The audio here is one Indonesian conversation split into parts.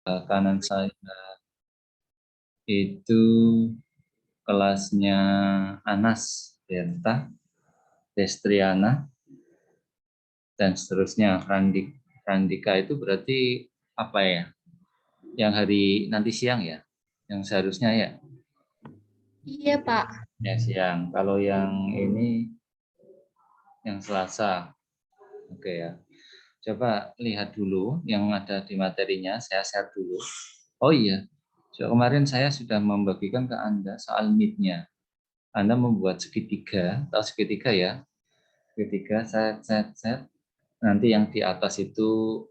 kanan saya itu kelasnya Anas Delta, Destriana, dan seterusnya. Randika itu berarti apa ya? Yang hari nanti siang ya? Yang seharusnya ya? Iya, Pak. Ya siang. Kalau yang ini yang Selasa. Oke ya. Coba lihat dulu yang ada di materinya, saya share dulu. Oh iya, so, kemarin saya sudah membagikan ke Anda soal meet-nya. Anda membuat segitiga, tahu segitiga ya? Segitiga, set. Nanti yang di atas itu,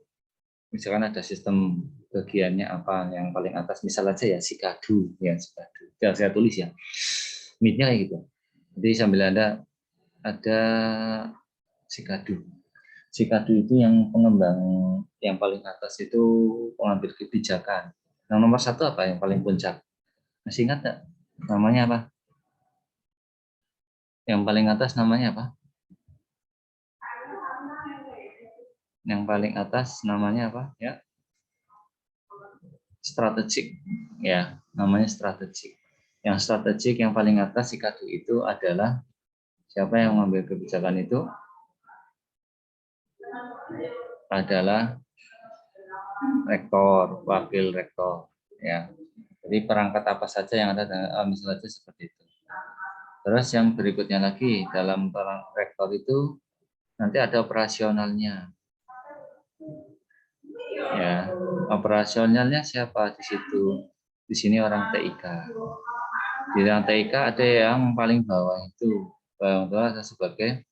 misalkan ada sistem bagiannya apa, yang paling atas, misal aja ya, sikadu. Ya, sikadu. Saya tulis ya. Meet-nya kayak gitu. Jadi sambil ada sikadu. Sikadu itu yang pengembang yang paling atas itu pengambil kebijakan. Yang nomor satu apa yang paling puncak? Masih ingat nggak? Namanya apa? Yang paling atas namanya apa? Yang paling atas namanya apa? Ya, strategik. Ya, namanya strategik. Yang strategik yang paling atas sikadu itu adalah siapa yang mengambil kebijakan itu? Adalah rektor, wakil rektor. Ya, jadi perangkat apa saja yang ada, misalnya seperti itu. Terus yang berikutnya lagi dalam rektor itu nanti ada operasionalnya. Ya, operasionalnya siapa di situ? Di sini orang TIK. Di orang TIK ada yang paling bawah itu, paling bawah sebagai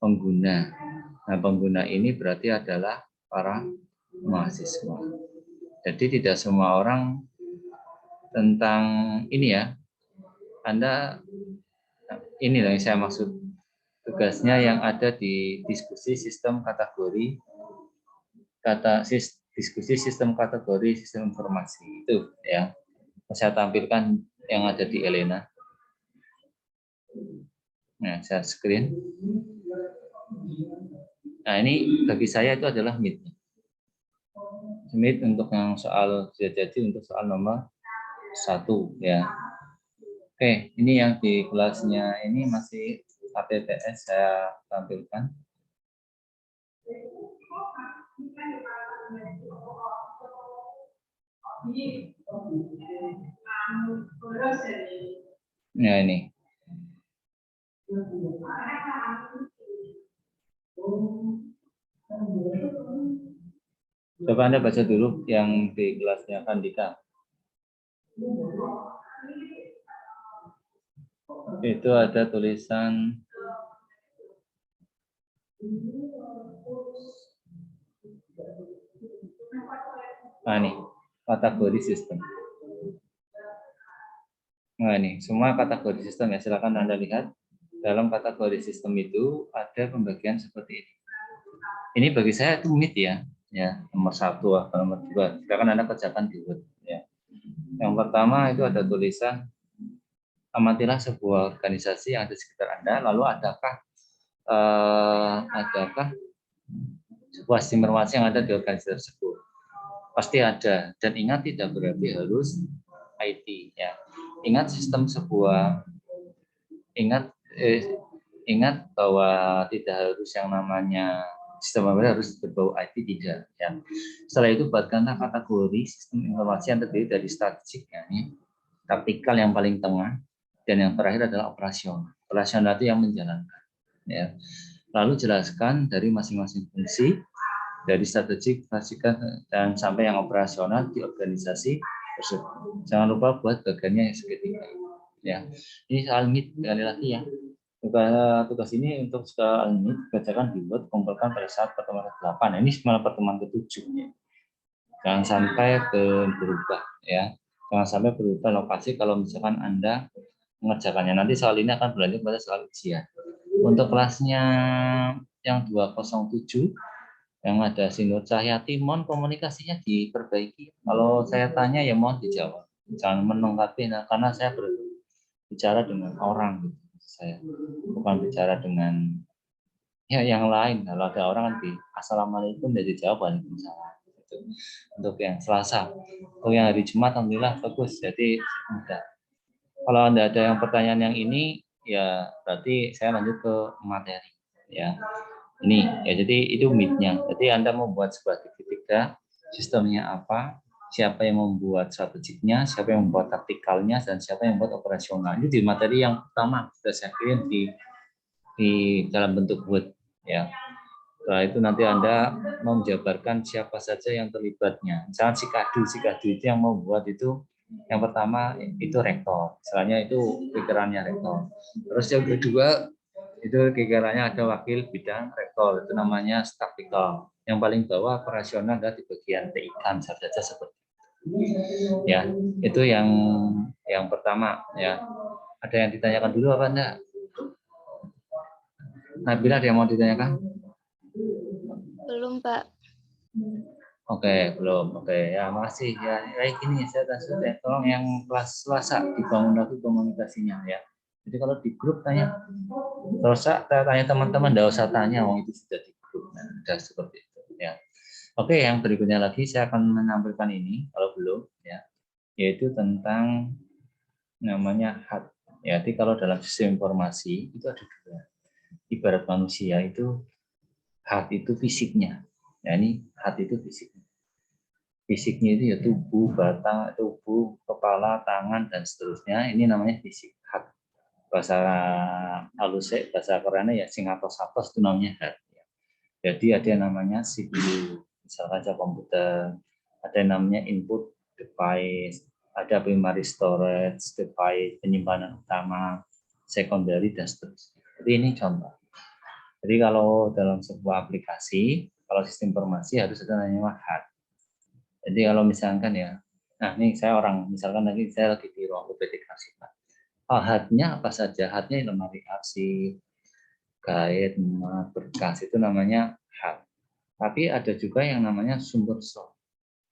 pengguna. Nah, pengguna ini berarti adalah para mahasiswa. Jadi tidak semua orang tentang ini ya. Anda ini yang saya maksud, tugasnya yang ada di diskusi sistem kategori diskusi sistem kategori sistem informasi itu ya. Saya tampilkan yang ada di Elena. Nah, saya screen. Nah, ini bagi saya itu adalah Meet. Meet untuk yang soal jadi untuk soal nomor 1 ya. Oke, ini yang di kelasnya ini masih HTTS saya tampilkan. Nah, ini. Coba Anda baca dulu yang di kelasnya Kandika. Itu ada tulisan ini kategori sistem. Nah, ini semua kategori sistem ya. Silakan Anda lihat. Dalam kategori sistem itu ada pembagian seperti ini. Ini bagi saya itu Meet ya. Ya, nomor 1 atau nomor 2. Silakan Anda kerjakan di Word ya. Yang pertama itu ada tulisan amatilah sebuah organisasi yang ada di sekitar Anda, lalu adakah sebuah informasi yang ada di organisasi tersebut? Pasti ada, dan ingat tidak berarti harus IT ya. Ingat ingat bahwa tidak harus yang namanya sistem harus berbau IT, tidak ya. Setelah itu buatkanlah kategori sistem informasi yang terdiri dari strategik ya, ini taktikal yang paling tengah, dan yang terakhir adalah operasional. Operasional itu yang menjalankan ya. Lalu jelaskan dari masing-masing fungsi dari strategik, dan sampai yang operasional di organisasi tersebut. Jangan lupa buat bagiannya yang segitiga ya. Ini soal Meet sekali lagi ya. Tugas ini untuk soal Meet kerjakan di Word, kumpulkan pada saat pertemuan ke-8. Ini malah pertemuan ke-7 ya. Jangan sampai berubah ya. Jangan sampai berubah lokasi kalau misalkan Anda mengerjakannya. Nanti soal ini akan berlanjut pada soal ujian. Untuk kelasnya yang 207 yang ada Sinur Cahyati, mohon komunikasinya diperbaiki. Kalau saya tanya ya mohon dijawab. Jangan menanggapi, karena saya berbicara dengan orang gitu. Saya bukan bicara dengan ya yang lain. Kalau ada orang kan assalamualaikum, dari jawab waalaikumsalam. itu untuk yang Selasa. Untuk yang hari Jumat alhamdulillah bagus, jadi mudah. Kalau Anda ada yang pertanyaan yang ini, ya berarti saya lanjut ke materi. Ya, ini ya jadi itu meet-nya. Jadi Anda membuat sebuah tiga, sistemnya apa, siapa yang membuat strategiknya, siapa yang membuat taktikalnya, dan siapa yang membuat operasional. Ini di materi yang pertama sudah saya kirim di dalam bentuk Word. Ya. Setelah itu nanti Anda menjabarkan siapa saja yang terlibatnya. Misalnya sikadu itu yang membuat itu yang pertama itu rektor, misalnya itu pikirannya rektor. Terus yang kedua itu pikirannya ada wakil bidang rektor, itu namanya taktikal. Yang paling bawah operasional adalah di bagian TIK saja seperti itu. Ya, itu yang pertama ya. Ada yang ditanyakan dulu apa enggak? Nabila ada yang mau ditanyakan? Belum, Pak. Oke, belum. Oke, ya makasih. Ya, kayak gini saya sudah tolong yang kelas Selasa dibangun lagi komunikasinya ya. Jadi kalau di grup tanya, terus saya tanya teman-teman, enggak usah tanya, wong itu sudah di grup. Nah, sudah seperti itu ya. Oke, yang berikutnya lagi saya akan menampilkan ini kalau belum ya, yaitu tentang namanya HAT. Ya, jadi kalau dalam sistem informasi itu ada dua. Ibarat manusia itu HAT itu fisiknya. Ya, ini HAT itu fisiknya. Fisiknya itu ya tubuh, batang, tubuh, kepala, tangan, dan seterusnya. Ini namanya fisik HAT. Bahasa halusnya, bahasa kerennya ya singatos-atos itu namanya HAT. Jadi ada yang namanya CPU, misalkan saja komputer, ada yang namanya input device, ada primary storage device, penyimpanan utama, secondary, dan seterusnya. Jadi ini contoh. Jadi kalau dalam sebuah aplikasi, kalau sistem informasi harus ada namanya HAT. Jadi kalau misalkan ya, nah ini saya orang, misalkan lagi saya lagi di ruang UPT Pak. HAT-nya apa saja? HAT-nya lemari arsip, guide, berkas, itu namanya HAT. Tapi ada juga yang namanya sumber soft.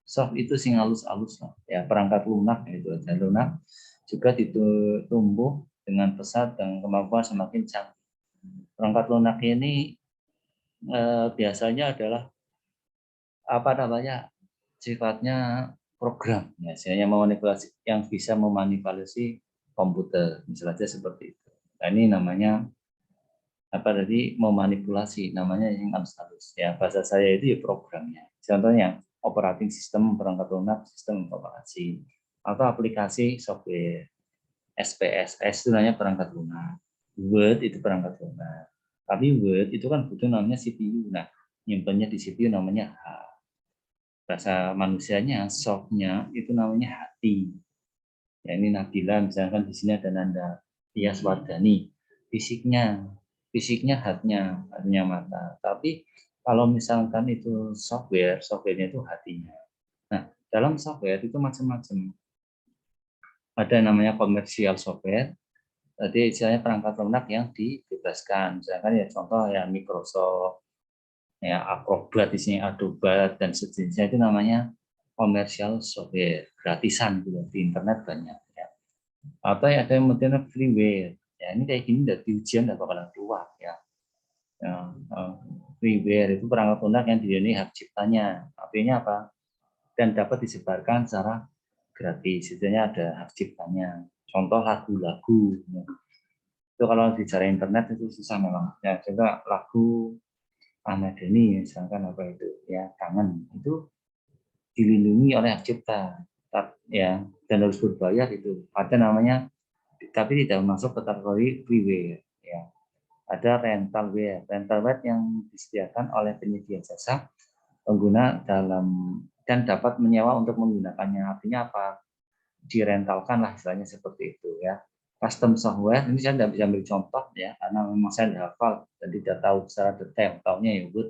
Soft itu sing halus-halus lah. Ya, perangkat lunak itu aja. Lunak juga ditumbuh dengan pesat dan kemampuan semakin canggih. Perangkat lunak ini biasanya adalah apa namanya? Sifatnya program, ya, yang memanipulasi, yang bisa memanipulasi komputer, misalnya seperti itu. Nah, ini namanya apa tadi, memanipulasi, namanya yang halus-halus. Ya, bahasa saya itu ya programnya. Contohnya operating system, perangkat lunak, sistem informasi, atau aplikasi software. SPSS itu namanya perangkat lunak. Word itu perangkat lunak. Tapi Word itu kan butuh namanya CPU. Nah, nyimpannya di CPU namanya bahasa manusianya, softnya itu namanya hati. Ya, ini Nabila, misalkan di sini ada Nanda Tias Wardani. Fisiknya hatinya mata. Tapi kalau misalkan itu softwarenya itu hatinya. Nah, dalam software itu macam-macam. Ada yang namanya komersial software. Jadi istilahnya perangkat lunak yang dibebaskan. Misalkan ya contoh ya Microsoft, ya Acrobat di sini, Adobe dan sejenisnya, itu namanya komersial software, gratisan gitu di internet banyak ya. Atau ada yang modern freeware. Ya, ini kayak gini dari ujian nggak bakalan keluar ya. Ya, freeware itu perangkat lunak yang dilindungi hak ciptanya. Artinya apa? Dan dapat disebarkan secara gratis. Istilahnya ada hak ciptanya. Contoh lagu-lagu. Itu kalau bicara internet itu susah memang. Ya, coba lagu Ahmad Dhani misalkan apa itu ya, kangen, itu dilindungi oleh hak cipta ya, dan harus berbayar itu. Ada namanya, tapi tidak masuk kategori freeware ya. Ada rentalware yang disediakan oleh penyedia jasa pengguna dalam dan dapat menyewa untuk menggunakannya. Artinya apa? Direntalkan lah istilahnya seperti itu ya. Custom software ini saya tidak bisa ambil contoh ya, karena memang saya tidak hafal dan tidak tahu secara detail. Tahunya ya Word,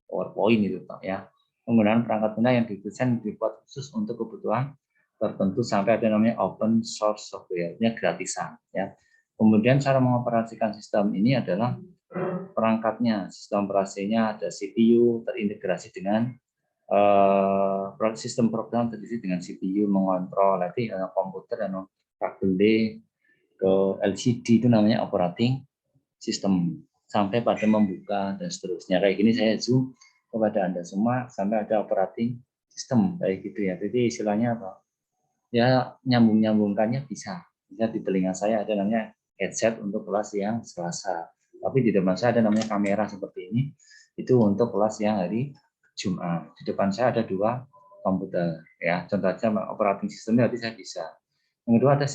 PowerPoint itu ya. Penggunaan perangkat lunak yang didesain dibuat khusus untuk kebutuhan tertentu, sampai ada namanya open source software-nya gratisan ya. Kemudian cara mengoperasikan sistem ini adalah perangkatnya, sistem operasinya ada CPU terintegrasi dengan sistem program terdiri dengan CPU mengontrol, nanti komputer dan kabel D ke LCD itu namanya operating system, sampai pada membuka dan seterusnya. Kayak gini saya zoom kepada Anda semua sampai ada operating sistem kayak gitu ya. Jadi istilahnya apa? Ya nyambung-nyambungkannya bisa. Bisa di telinga saya ada namanya headset untuk kelas yang Selasa. Tapi di depan saya ada namanya kamera seperti ini. Itu untuk kelas yang hari Jumat. Di depan saya ada 2 komputer. Ya, contoh aja operating sistemnya nanti saya bisa. Yang kedua ada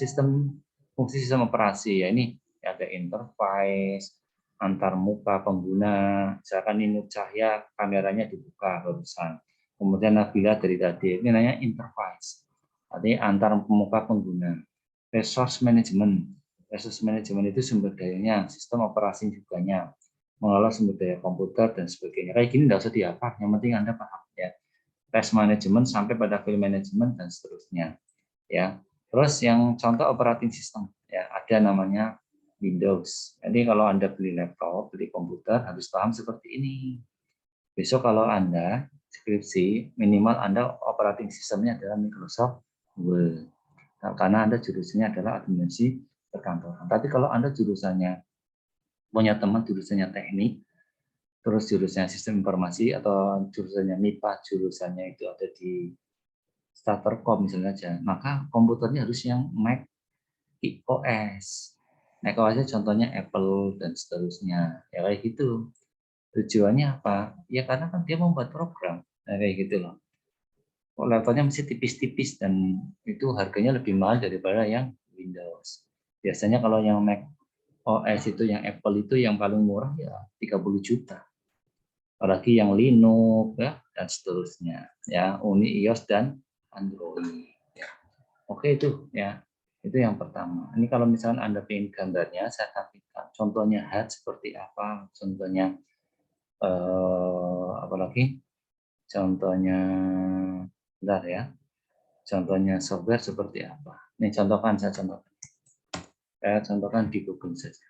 fungsi sistem operasi. Ya ini ada interface antar muka pengguna. Misalkan ini cahaya kameranya dibuka barusan. Kemudian Nabila dari tadi ini namanya interface. Artinya antar pemuka pengguna. Resource management. Resource management itu sumber dayanya, sistem operasi juganya, mengelola sumber daya komputer dan sebagainya. Kayak gini tidak usah dihafal, yang penting Anda paham ya. Task management sampai pada file management dan seterusnya. Ya. Terus yang contoh operating system ya, ada namanya Windows. Jadi kalau Anda beli laptop, beli komputer harus paham seperti ini. Besok kalau Anda skripsi, minimal Anda operating sistemnya adalah Microsoft Word. Karena Anda jurusannya adalah administrasi perkantoran. Tapi kalau Anda jurusannya punya teman jurusannya teknik, terus jurusannya sistem informasi atau jurusannya MIPA, jurusannya itu ada di Startercom misalnya aja, maka komputernya harus yang Mac OS. Mac OS contohnya Apple dan seterusnya. Ya kayak gitu. Tujuannya apa? Ya karena kan dia membuat program. Nah, kayak gitu loh. Levelnya mesti tipis-tipis dan itu harganya lebih mahal daripada yang Windows. Biasanya kalau yang Mac OS itu yang Apple itu yang paling murah ya 30 juta. Apalagi yang Linux ya dan seterusnya. Ya, Uni, iOS dan Android. Ya. Oke itu ya. Itu yang pertama. Ini kalau misalnya Anda ingin gambarnya saya tampilkan. Contohnya hard seperti apa? Contohnya apalagi? Contohnya bentar ya. Contohnya software seperti apa? Ini contohkan saya contohkan. Saya contohkan di Google saja.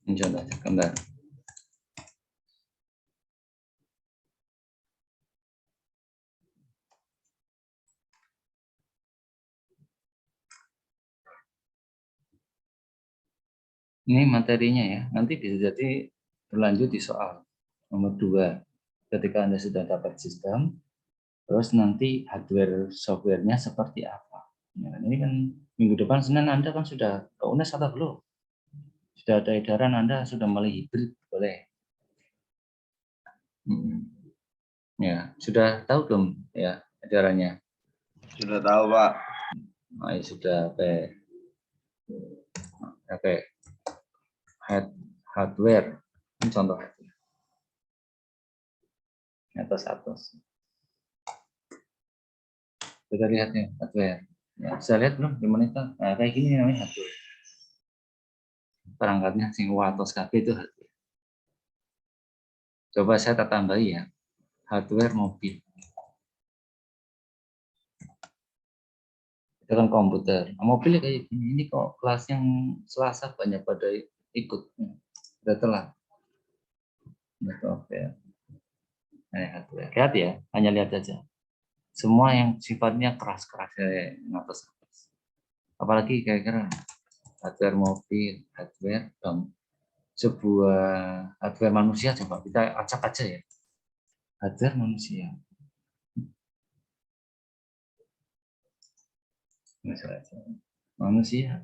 Ini contohnya gambar. Ini materinya ya. Nanti bisa jadi berlanjut di soal nomor 2. Ketika Anda sudah dapat sistem, terus nanti hardware softwarenya seperti apa. Ya, ini kan minggu depan Senin Anda kan sudah ke UNES atau belum? Sudah ada edaran Anda sudah mulai hibrid, boleh. Ya, sudah tahu belum ya edarannya? Sudah tahu, Pak. Nah, ya sudah hardware. Ini contoh hardware. Atas. Kita lihat ya hardware. Ya, bisa lihat belum di monitor? Nah, kayak gini namanya hardware. Perangkatnya sing Watos KB itu hardware. Coba saya tambahi ya. Hardware mobil. Itu kan komputer. Nah, mobil kayak gini. Ini kok kelas yang Selasa banyak pada ikut. Udah telat. Oke. Hardware. Lihat ya, hanya lihat aja. Semua yang sifatnya keras-keras kayak ngatas-atas. Apalagi kira-kira hardware mobil, hardware dan sebuah hardware manusia, coba kita acak aja ya. Hardware manusia. Manusia.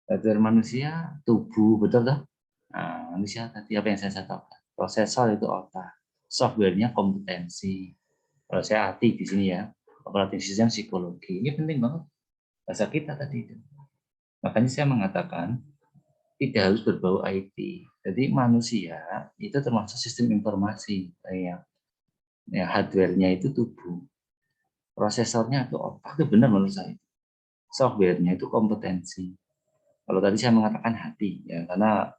Hardware manusia, tubuh, betul toh? Nah, manusia tadi apa yang saya katakan? Prosesor itu otak, softwarenya kompetensi. Kalau saya hati di sini ya, operating system psikologi. Ini penting banget bahasa kita tadi itu. Makanya saya mengatakan tidak harus berbau IT. Jadi manusia itu termasuk sistem informasi. Ya, hardware-nya itu tubuh, prosesornya itu otak, itu benar menurut saya. Software-nya itu kompetensi. Kalau tadi saya mengatakan hati, ya karena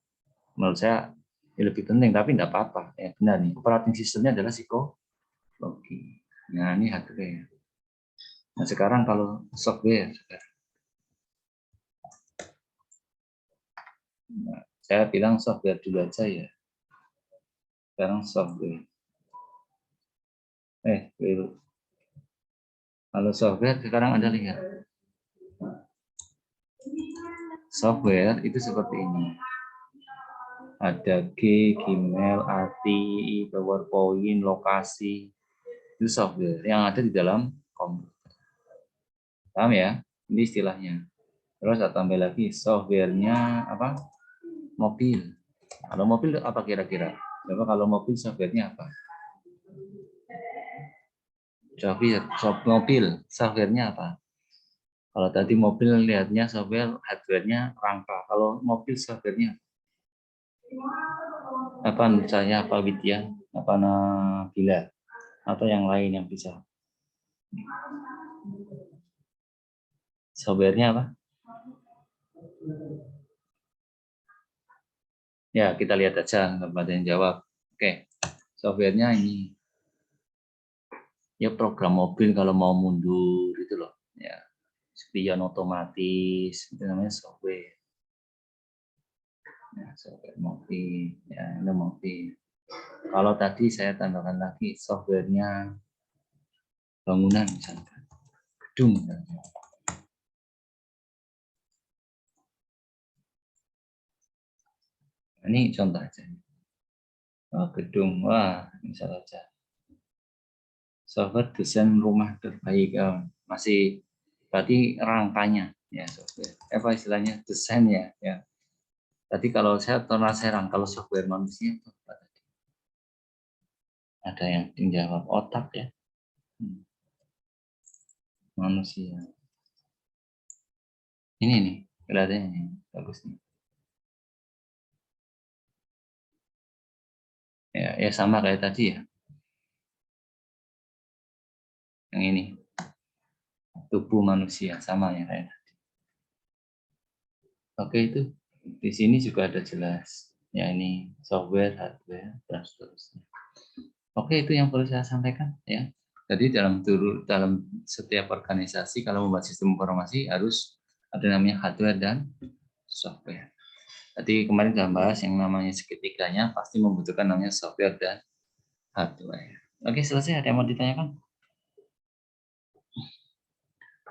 menurut saya ya lebih penting, tapi tidak apa-apa. Ya benar nih, operating sistemnya adalah psikologi. Nah ini hardware. Nah sekarang kalau software, nah, saya bilang software dulu aja ya. Sekarang software. Kalau software sekarang Anda lihat. software itu seperti ini. Ada Gmail, ATI, PowerPoint, lokasi. Itu software yang ada di dalam komputer. Paham ya? Ini istilahnya. Terus saya tambah lagi softwarenya apa? Mobil. Kalau mobil apa kira-kira? Coba kalau mobil softwarenya apa? Mobil softwarenya apa? Kalau tadi mobil lihatnya software, hardwarenya rangka. Kalau mobil softwarenya apa? Misalnya apa Widya? Apa Nabila? Atau yang lain yang bisa? Softwarenya apa? Ya, kita lihat aja, nggak ada yang jawab. Oke, softwarenya ini. Ya, program mobil kalau mau mundur, itu loh. Ya, spion otomatis, itu namanya software. Ya, software mobil. Ya, ini mobil. Kalau tadi saya tambahkan lagi, softwarenya bangunan, misalkan. Gedung. Ini contoh aja. Oh, gedung, wah, misal aja. Software desain rumah terbaik, masih berarti rangkanya, ya software. Apa istilahnya desain ya, ya. Tadi kalau saya pernah serang, kalau software manusia itu apa tadi? Ada yang jawab otak ya, manusia. Ini nih, kelihatannya ini bagus nih. Ya sama kayak tadi ya. Yang ini tubuh manusia sama ya kayak tadi. Oke itu di sini juga ada jelas. Ya ini software, hardware dan seterusnya. Oke itu yang perlu saya sampaikan ya. Jadi dalam setiap organisasi kalau membuat sistem informasi harus ada namanya hardware dan software. Tadi kemarin saya bahas yang namanya seketiganya pasti membutuhkan namanya software dan hardware. Oke selesai. Ada yang mau ditanyakan?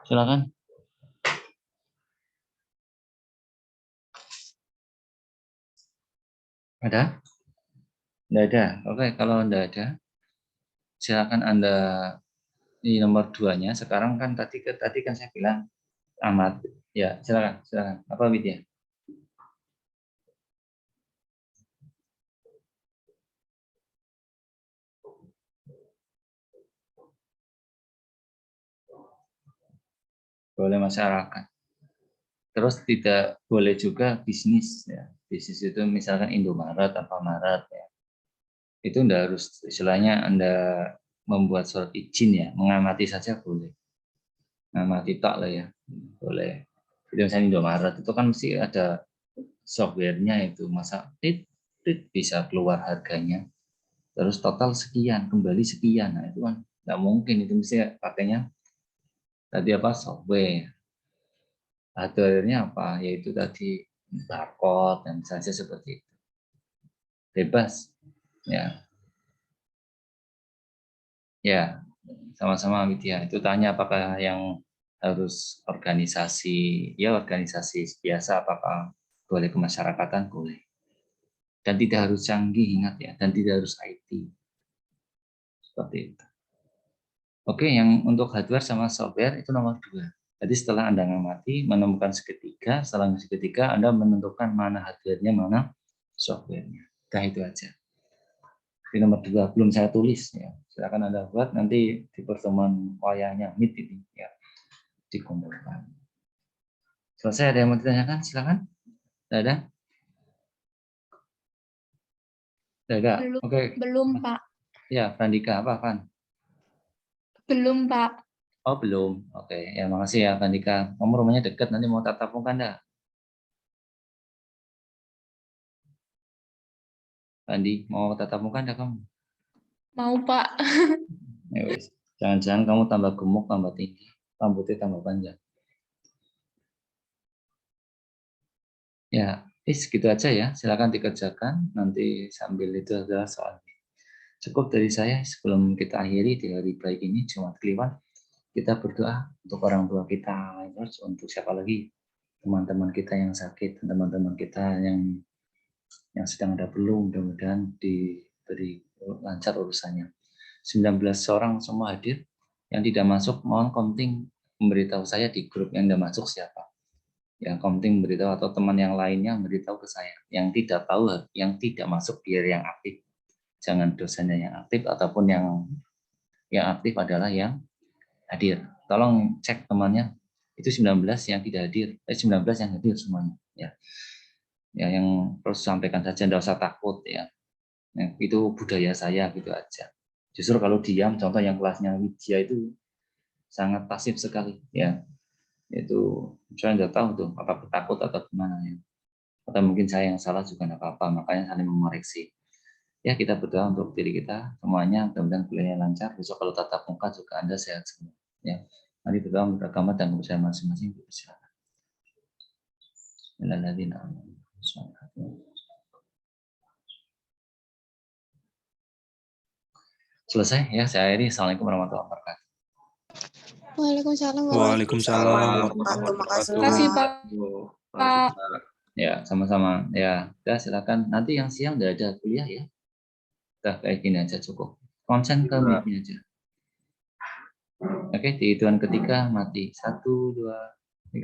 Silakan. Ada? Tidak ada. Oke, kalau tidak ada, silakan Anda di nomor 2-nya. Sekarang kan tadi kan saya bilang amat. Ya, silakan, silakan. Apa Widya? Boleh masyarakat. Terus tidak boleh juga bisnis ya. Bisnis itu misalkan Indomaret apa Maret ya. Itu tidak harus istilahnya Anda membuat surat izin ya, mengamati saja boleh. Mengamati tak lah ya. Boleh. Jadi misalnya Indomaret itu kan mesti ada softwarenya itu masa bisa keluar harganya terus total sekian kembali sekian, nah itu kan nggak mungkin, itu mesti pakainya tadi apa software. Hardware-nya apa, yaitu tadi barcode dan saja seperti itu, bebas ya. Ya sama-sama Widya, itu tanya apakah yang harus organisasi, ya organisasi biasa apakah boleh kemasyarakatan, boleh. Dan tidak harus canggih, ingat ya, dan tidak harus IT. Seperti itu. Oke, yang untuk hardware sama software itu nomor 2. Jadi setelah Anda mengamati, menemukan segitiga, setelah segitiga Anda menentukan mana hardware-nya, mana software-nya. Nah itu aja. Di nomor 2 belum saya tulis ya. Silakan Anda buat nanti di pertemuan wayahnya Meet ini ya, dikumpulkan. Selesai, ada yang mau ditanyakan? Silakan. Tidak ada? Tidak ada. Belum, Oke. belum Pak. Ya, Frandika apa, Van? Belum Pak. Oh, belum. Oke, ya makasih ya, Frandika. Kamu rumahnya dekat, nanti mau tatap muka enggak? Andi, mau tatap muka enggak kamu? Mau Pak. Ya wis. Jangan-jangan kamu tambah gemuk, tambah tinggi, rambutnya tambah panjang. Ya, gitu aja ya. Silakan dikerjakan. Nanti sambil itu adalah soal. Cukup dari saya sebelum kita akhiri di hari baik ini, Jumat Kliwon. Kita berdoa untuk orang tua kita, terus untuk siapa lagi? teman-teman kita yang sakit, teman-teman kita yang sedang ada belum, mudah-mudahan diberi lancar urusannya. 19 orang semua hadir. Yang tidak masuk, mohon Komting memberitahu saya di grup yang tidak masuk siapa. Yang Komting memberitahu atau teman yang lainnya memberitahu ke saya. Yang tidak tahu, yang tidak masuk biar yang aktif. Jangan dosennya yang aktif ataupun yang aktif adalah yang hadir. Tolong cek temannya. Itu 19 yang tidak hadir. 19 yang hadir semuanya. Ya, yang terus sampaikan saja, tidak usah takut ya. Itu budaya saya gitu aja. Justru kalau diam, contoh yang kelasnya Widya itu sangat pasif sekali ya. Itu saya nggak tahu tuh apa takut atau gimana ya. Atau mungkin saya yang salah juga nggak apa-apa, makanya saling memoreksi. Ya kita berdoa untuk diri kita semuanya, mudah-mudahan kuliahnya lancar. Besok kalau tatap muka juga Anda sehat semua. Ya, mari berdoa untuk agama dan kepercayaan masing-masing. Silakan. Selesai ya, saya akhiri. Assalamualaikum warahmatullahi wabarakatuh. Waalaikumsalam Waalaikumsalam warahmatullahi warahmatullahi Terima kasih, Pak. Pak. Ya, sama-sama. Ya, udah silakan. Nanti yang siang udah ada kuliah ya. Udah kayak gini aja cukup. Konsen ke meeting aja. Oke, di hitungan ketiga mati. 1, 2.